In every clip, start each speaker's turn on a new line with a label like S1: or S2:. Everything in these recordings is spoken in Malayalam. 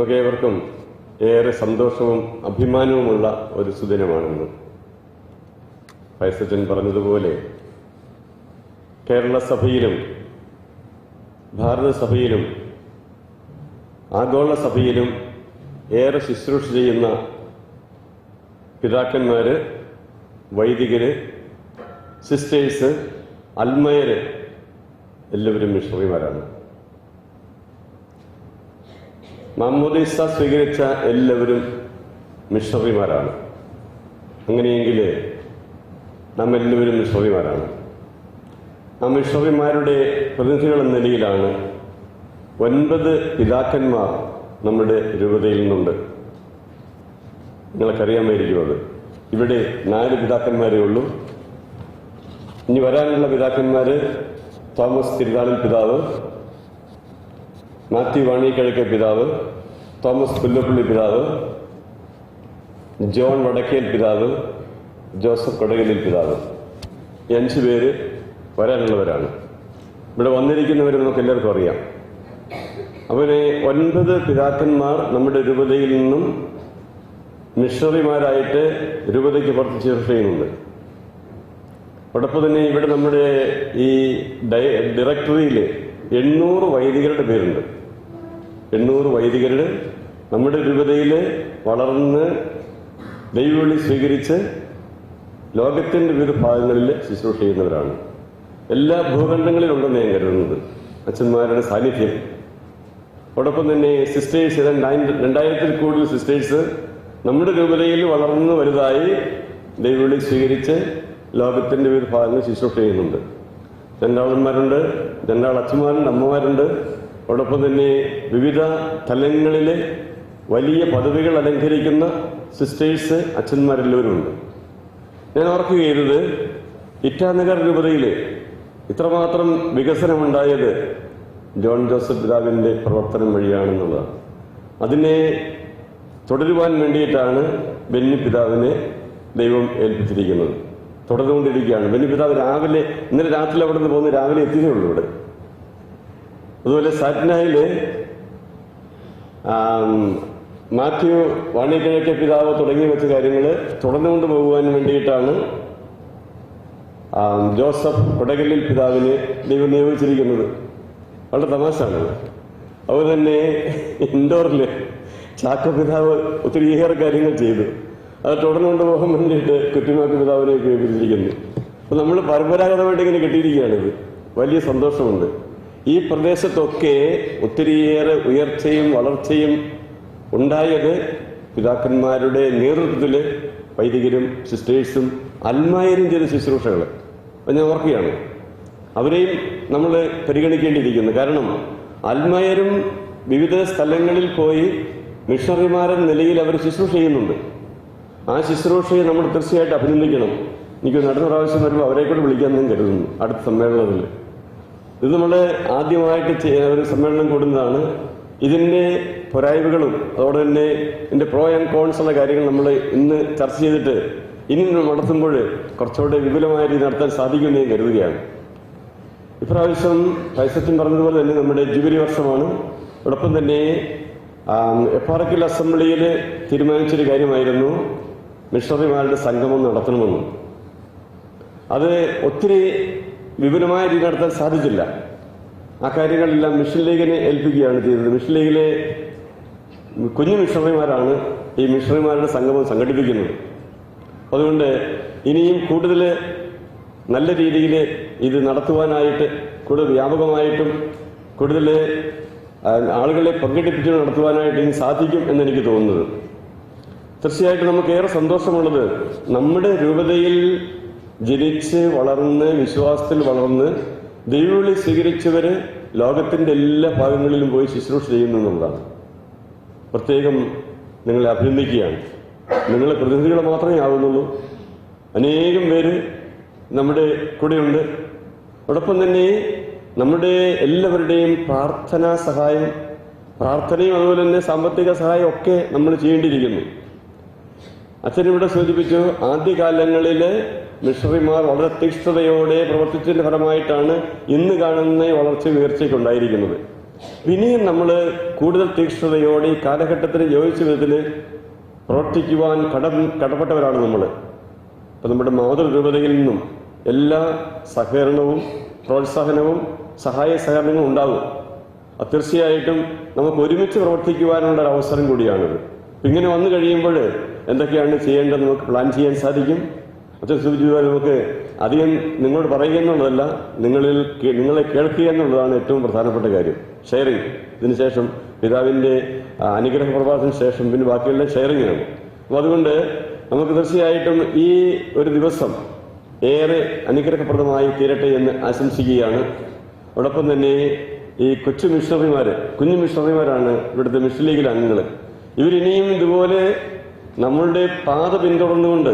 S1: നമുക്കേവർക്കും ഏറെ സന്തോഷവും അഭിമാനവുമുള്ള ഒരു സുദിനമാണെന്ന്. ഫൈസച്ചൻ പറഞ്ഞതുപോലെ കേരള സഭയിലും ഭാരതസഭയിലും ആഗോള സഭയിലും ഏറെ ശുശ്രൂഷ ചെയ്യുന്ന പിതാക്കന്മാര്, വൈദികര്, സിസ്റ്റേഴ്സ്, അൽമയര് എല്ലാവരും മിഷണറിമാരാണ്. മാമോദീസ സ്വീകരിച്ച എല്ലാവരും മിഷണറിമാരാണ്. അങ്ങനെയെങ്കിൽ നാം എല്ലാവരും മിഷണറിമാരാണ്. ആ മിഷണറിമാരുടെ പ്രതിനിധികൾ എന്ന നിലയിലാണ് 9 പിതാക്കന്മാർ നമ്മുടെ രൂപതയിൽ നിന്നുണ്ട്. നിങ്ങൾക്കറിയാമായിരിക്കും അത്. ഇവിടെ 4 പിതാക്കന്മാരേ ഉള്ളൂ. ഇനി വരാനുള്ള പിതാക്കന്മാര് തോമസ് തിരുനാളിൽ പിതാവ്, മാത്യു വാണിക്കിഴക്കെ പിതാവ്, തോമസ് പുല്ലപ്പള്ളി പിതാവ്, ജോൺ വടക്കേൽ പിതാവ്, ജോസഫ് കൊടകലിൽ പിതാവ്. ഈ 5 പേര് വരാനുള്ളവരാണ്. ഇവിടെ വന്നിരിക്കുന്നവർ നമുക്ക് എല്ലാവർക്കും അറിയാം. അവരെ 9 പിതാക്കന്മാർ നമ്മുടെ രൂപതയിൽ നിന്നും മിഷണറിമാരായിട്ട് രൂപതയ്ക്ക് പുറത്ത് ശുശ്രൂഷ ചെയ്യുന്നുണ്ട്. അതോടൊപ്പം തന്നെ ഇവിടെ നമ്മുടെ ഈ ഡയറക്ടറിയിൽ 800 വൈദികരുടെ പേരുണ്ട്. 800 വൈദികരുടെ നമ്മുടെ രൂപതയിൽ വളർന്ന് ദൈവവിളി സ്വീകരിച്ച് ലോകത്തിന്റെ വിവിധ ഭാഗങ്ങളിൽ ശുശ്രൂഷ ചെയ്യുന്നവരാണ്. എല്ലാ ഭൂഖണ്ഡങ്ങളിലുണ്ടെന്ന് ഞാൻ കരുതുന്നത് അച്ഛന്മാരുടെ സാന്നിധ്യം. അതോടൊപ്പം തന്നെ സിസ്റ്റേഴ്സ്, 2000-ൽ കൂടുതൽ സിസ്റ്റേഴ്സ് നമ്മുടെ രൂപതയിൽ വളർന്ന് വലുതായി ദൈവവിളി സ്വീകരിച്ച് ലോകത്തിന്റെ വിവിധ ഭാഗങ്ങളിൽ ശുശ്രൂഷ ചെയ്യുന്നുണ്ട്. രണ്ടാളന്മാരുണ്ട്, അച്ഛന്മാരുണ്ട്, അമ്മമാരുണ്ട്. അതോടൊപ്പം തന്നെ വിവിധ തലങ്ങളിൽ വലിയ പദവികൾ അലങ്കരിക്കുന്ന സിസ്റ്റേഴ്സ്, അച്ഛന്മാരെല്ലാവരും ഉണ്ട്. ഞാൻ ഓർക്കുകയത് ഇറ്റാനഗർ രൂപതയിൽ ഇത്രമാത്രം വികസനമുണ്ടായത് ജോൺ ജോസഫ് പിതാവിന്റെ പ്രവർത്തനം വഴിയാണെന്നുള്ളതാണ്. അതിനെ തുടരുവാൻ വേണ്ടിയിട്ടാണ് ബെന്നി പിതാവിനെ ദൈവം ഏൽപ്പിച്ചിരിക്കുന്നത്. തുടർന്നുകൊണ്ടിരിക്കുകയാണ്. ബെന്നി പിതാവ് ഇന്നലെ രാത്രി അവിടെ നിന്ന് പോകുന്ന രാവിലെ എത്തിയേ ഉള്ളൂ ഇവിടെ. അതുപോലെ സാറ്റ്നായില് മാത്യു വാണിക്കിഴക്കെ പിതാവ് തുടങ്ങി വെച്ച കാര്യങ്ങൾ തുടർന്നുകൊണ്ട് പോകുവാൻ വേണ്ടിയിട്ടാണ് ജോസഫ് കൊടകലിൽ പിതാവിനെ ദൈവം നിയോഗിച്ചിരിക്കുന്നത്. വളരെ തമാശാണ്. അതുപോലെ തന്നെ ഇൻഡോറിൽ ചാക്കോ പിതാവ് ഒത്തിരിയേറെ കാര്യങ്ങൾ ചെയ്തു. അത് തുടർന്നുകൊണ്ട് പോകാൻ വേണ്ടിയിട്ട് കുറ്റിമാക്ക് പിതാവിനെ ഉപയോഗിച്ചിരിക്കുന്നു. അപ്പൊ നമ്മൾ പരമ്പരാഗതമായിട്ട് ഇങ്ങനെ കിട്ടിയിരിക്കുകയാണിത്. വലിയ സന്തോഷമുണ്ട്. ഈ പ്രദേശത്തൊക്കെ ഒത്തിരിയേറെ ഉയർച്ചയും വളർച്ചയും ഉണ്ടായത് പിതാക്കന്മാരുടെ നേതൃത്വത്തിൽ വൈദികരും സിസ്റ്റേഴ്സും അൽമായരും ചെയ്ത ശുശ്രൂഷകൾ ഞാൻ ഓർക്കുകയാണ്. അവരെയും നമ്മൾ പരിഗണിക്കേണ്ടിയിരിക്കുന്നു. കാരണം അൽമായരും വിവിധ സ്ഥലങ്ങളിൽ പോയി മിഷണറിമാരെന്ന നിലയിൽ അവർ ശുശ്രൂഷ ചെയ്യുന്നുണ്ട്. ആ ശുശ്രൂഷയെ നമ്മൾ തീർച്ചയായിട്ടും അഭിനന്ദിക്കണം. എനിക്ക് നടന്ന പ്രാവശ്യം വരുമ്പോൾ അവരെ കൂടെ വിളിക്കാൻ ഞാൻ കരുതുന്നു അടുത്ത സമ്മേളനത്തിൽ. ഇത് നമ്മൾ ആദ്യമായിട്ട് ഒരു സമ്മേളനം കൂടുന്നതാണ്. ഇതിൻ്റെ പോരായ്മകളും അതോടെ തന്നെ ഇതിൻ്റെ പ്രോ ആൻഡ് കോൺസ് ഉള്ള കാര്യങ്ങൾ നമ്മൾ ഇന്ന് ചർച്ച ചെയ്തിട്ട് ഇനി നടത്തുമ്പോൾ കുറച്ചുകൂടെ വിപുലമായ രീതി നടത്താൻ സാധിക്കുമെന്ന് ഞാൻ കരുതുകയാണ്. ഇപ്രാവശ്യം ഫൈസച്ചൻ പറഞ്ഞതുപോലെ തന്നെ നമ്മുടെ ജൂബിലി വർഷമാണ്. അതോടൊപ്പം തന്നെ എപ്പാറക്കൽ അസംബ്ലിയിൽ തീരുമാനിച്ചൊരു കാര്യമായിരുന്നു മിഷണറിമാരുടെ സംഗമം നടത്തണമെന്ന്. അത് ഒത്തിരി വിപുലമായ രീതി നടത്താൻ സാധിച്ചില്ല. ആ കാര്യങ്ങളെല്ലാം മിഷൻ ലീഗിനെ ഏൽപ്പിക്കുകയാണ് ചെയ്തത്. മിഷൻ ലീഗിലെ കുഞ്ഞു മിഷണറിമാരാണ് ഈ മിഷണറിമാരുടെ സംഗമം സംഘടിപ്പിക്കുന്നത്. അതുകൊണ്ട് ഇനിയും കൂടുതൽ നല്ല രീതിയിൽ ഇത് നടത്തുവാനായിട്ട് കൂടുതൽ വ്യാപകമായിട്ടും കൂടുതൽ ആളുകളെ പങ്കെടുപ്പിച്ച് നടത്തുവാനായിട്ട് ഇനി സാധിക്കും എന്നെനിക്ക് തോന്നുന്നത്. തീർച്ചയായിട്ടും നമുക്ക് ഏറെ സന്തോഷമുള്ളത് നമ്മുടെ രൂപതയിൽ ജനിച്ച് വളർന്ന് വിശ്വാസത്തിൽ വളർന്ന് ദൈവവിളി സ്വീകരിച്ചവര് ലോകത്തിന്റെ എല്ലാ ഭാഗങ്ങളിലും പോയി ശുശ്രൂഷ ചെയ്യുന്നു എന്നുള്ളതാണ്. പ്രത്യേകം നിങ്ങളെ അഭിനന്ദിക്കുകയാണ്. നിങ്ങളെ പ്രതിനിധികൾ മാത്രമേ ആവുന്നുള്ളൂ. അനേകം പേര് നമ്മുടെ കൂടെയുണ്ട്. അതോടൊപ്പം തന്നെ നമ്മുടെ എല്ലാവരുടെയും പ്രാർത്ഥനാ സഹായം, പ്രാർത്ഥനയും അതുപോലെ തന്നെ സാമ്പത്തിക സഹായം ഒക്കെ നമ്മൾ ചെയ്യേണ്ടിയിരിക്കുന്നു. അച്ഛനിവിടെ സൂചിപ്പിച്ചു, ആദ്യകാലങ്ങളിൽ മിഷണറിമാർ വളരെ തീക്ഷ്ണതയോടെ പ്രവർത്തിച്ചതിന്റെ ഫലമായിട്ടാണ് ഇന്ന് കാണുന്ന വളർച്ച ഉയർച്ചയ്ക്ക് ഉണ്ടായിരിക്കുന്നത്. ഇനിയും നമ്മൾ കൂടുതൽ തീക്ഷ്ണതയോടെ ഈ കാലഘട്ടത്തിന് യോജിച്ച വിധത്തിൽ പ്രവർത്തിക്കുവാൻ കടപ്പെട്ടവരാണ് നമ്മൾ. അപ്പം നമ്മുടെ മാതൃരൂപതയിൽ നിന്നും എല്ലാ സഹകരണവും പ്രോത്സാഹനവും സഹായ സഹകരണങ്ങളും ഉണ്ടാകും. അത് തീർച്ചയായിട്ടും നമുക്ക് ഒരുമിച്ച് പ്രവർത്തിക്കുവാനുള്ള ഒരു അവസരം കൂടിയാണിത്. ഇങ്ങനെ വന്നു കഴിയുമ്പോൾ എന്തൊക്കെയാണ് ചെയ്യേണ്ടത് നമുക്ക് പ്ലാൻ ചെയ്യാൻ സാധിക്കും. അച്ഛൻ സൂചിപ്പിച്ചതുപോലെ നമുക്ക് അധികം നിങ്ങളോട് പറയുക എന്നുള്ളതല്ല, നിങ്ങളെ കേൾക്കുക എന്നുള്ളതാണ് ഏറ്റവും പ്രധാനപ്പെട്ട കാര്യം. ഷെയറിങ്, ഇതിനുശേഷം പിതാവിൻ്റെ അനുഗ്രഹ പ്രഭാഷണത്തിന് ശേഷം പിന്നെ ബാക്കിയുള്ള ഷെയറിങ്ങാണ്. അപ്പോൾ അതുകൊണ്ട് നമുക്ക് തീർച്ചയായിട്ടും ഈ ഒരു ദിവസം ഏറെ അനുഗ്രഹപ്രദമായി തീരട്ടെ എന്ന് ആശംസിക്കുകയാണ്. അതോടൊപ്പം തന്നെ ഈ കുഞ്ഞു മിഷണറിമാരാണ് ഇവിടുത്തെ മിഷൻ ലീഗിലെ അംഗങ്ങൾ. ഇവരിനിയും ഇതുപോലെ നമ്മളുടെ പാത പിന്തുടർന്നുകൊണ്ട്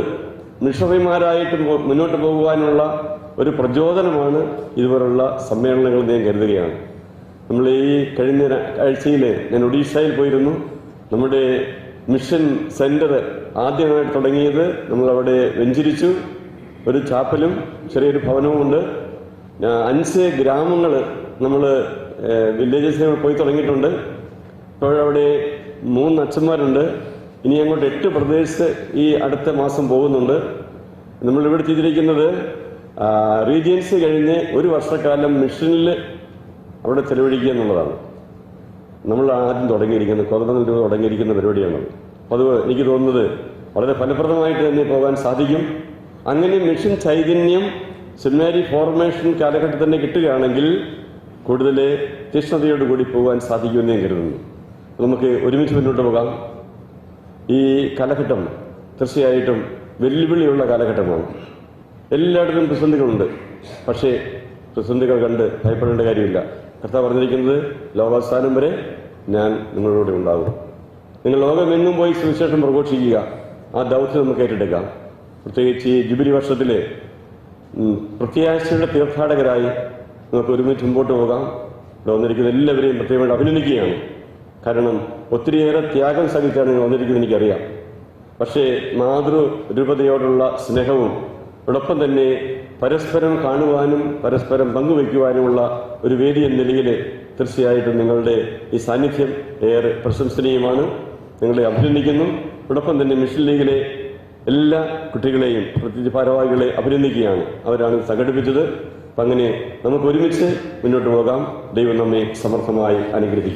S1: മിഷണറിമാരായിട്ട് മുന്നോട്ട് പോകുവാനുള്ള ഒരു പ്രചോദനമാണ് ഇതുപോലുള്ള സമ്മേളനങ്ങൾ ഞാൻ കരുതുകയാണ്. നമ്മൾ ഈ കഴിഞ്ഞ ആഴ്ചയിൽ ഞാൻ ഒഡീഷയിൽ പോയിരുന്നു. നമ്മുടെ മിഷൻ സെന്റർ ആദ്യമായിട്ട് തുടങ്ങിയത് നമ്മളവിടെ വെഞ്ചരിച്ചു. ഒരു ചാപ്പലും ചെറിയൊരു ഭവനവും ഉണ്ട്. 5 ഗ്രാമങ്ങൾ നമ്മൾ വില്ലേജസിൽ പോയി തുടങ്ങിയിട്ടുണ്ട്. ഇപ്പോഴവിടെ 3 അച്ഛന്മാരുണ്ട്. ഇനി അങ്ങോട്ട് 8 പ്രദേശത്ത് ഈ അടുത്ത മാസം പോകുന്നുണ്ട്. നമ്മളിവിടെ ചെയ്തിരിക്കുന്നത് റീജിയൻസ് കഴിഞ്ഞ് 1 വർഷക്കാലം മിഷനിൽ അവിടെ ചെലവഴിക്കുക എന്നുള്ളതാണ്. നമ്മൾ ആദ്യം തുടങ്ങിയിരിക്കുന്ന പരിപാടിയാണത്. അപ്പോൾ അത് എനിക്ക് തോന്നുന്നത് വളരെ ഫലപ്രദമായിട്ട് തന്നെ പോകാൻ സാധിക്കും. അങ്ങനെ മിഷൻ ചൈതന്യം സെമിനാരി ഫോർമേഷൻ കാലഘട്ടത്തിൽ തന്നെ കിട്ടുകയാണെങ്കിൽ കൂടുതൽ തീക്ഷ്ണതയോടുകൂടി പോകാൻ സാധിക്കുമെന്ന് ഞാൻ കരുതുന്നു. നമുക്ക് ഒരുമിച്ച് മുന്നോട്ട് പോകാം. ഈ കാലഘട്ടം തീർച്ചയായിട്ടും വെല്ലുവിളിയുള്ള കാലഘട്ടമാണ്. എല്ലായിടത്തും പ്രതിസന്ധികളുണ്ട്. പക്ഷേ പ്രതിസന്ധികൾ കണ്ട് ഭയപ്പെടേണ്ട കാര്യമില്ല. കർത്താവ് പറഞ്ഞിരിക്കുന്നത് ലോകാവസാനം വരെ ഞാൻ നിങ്ങളോട് ഉണ്ടാകും. നിങ്ങൾ ലോകമെങ്ങും പോയി സുവിശേഷം പ്രഘോഷിക്കുക. ആ ദൗത്യം നമുക്ക് ഏറ്റെടുക്കാം. പ്രത്യേകിച്ച് ഈ ജൂബിലി വർഷത്തിലെ പ്രത്യാശയുടെ തീർത്ഥാടകരായി നമുക്ക് ഒരുമിച്ച് മുമ്പോട്ട് പോകാം. ഇവിടെ വന്നിരിക്കുന്ന എല്ലാവരെയും പ്രത്യേകമായിട്ട് അഭിനന്ദിക്കുകയാണ്. കാരണം ഒത്തിരിയേറെ ത്യാഗം സഹിച്ചാണ് നിങ്ങൾ വന്നിരിക്കുന്നത് എനിക്കറിയാം. പക്ഷേ മാതൃരൂപതയോടുള്ള സ്നേഹവും അതോടൊപ്പം തന്നെ പരസ്പരം കാണുവാനും പരസ്പരം പങ്കുവയ്ക്കുവാനുമുള്ള ഒരു വേദി എന്ന നിലയിൽ തീർച്ചയായിട്ടും നിങ്ങളുടെ ഈ സാന്നിധ്യം ഏറെ പ്രശംസനീയമാണ്. നിങ്ങളെ അഭിനന്ദിക്കുന്നു. അതോടൊപ്പം തന്നെ മിഷൻ ലീഗിലെ എല്ലാ കുട്ടികളെയും പ്രത്യേകിച്ച് ഭാരവാഹികളെ അഭിനന്ദിക്കുകയാണ്. അവരാണ് സംഘടിപ്പിച്ചത്. അപ്പം അങ്ങനെ നമുക്ക് ഒരുമിച്ച് മുന്നോട്ട് പോകാം. ദൈവം നമ്മെ സമർത്ഥമായി അനുഗ്രഹിക്കും.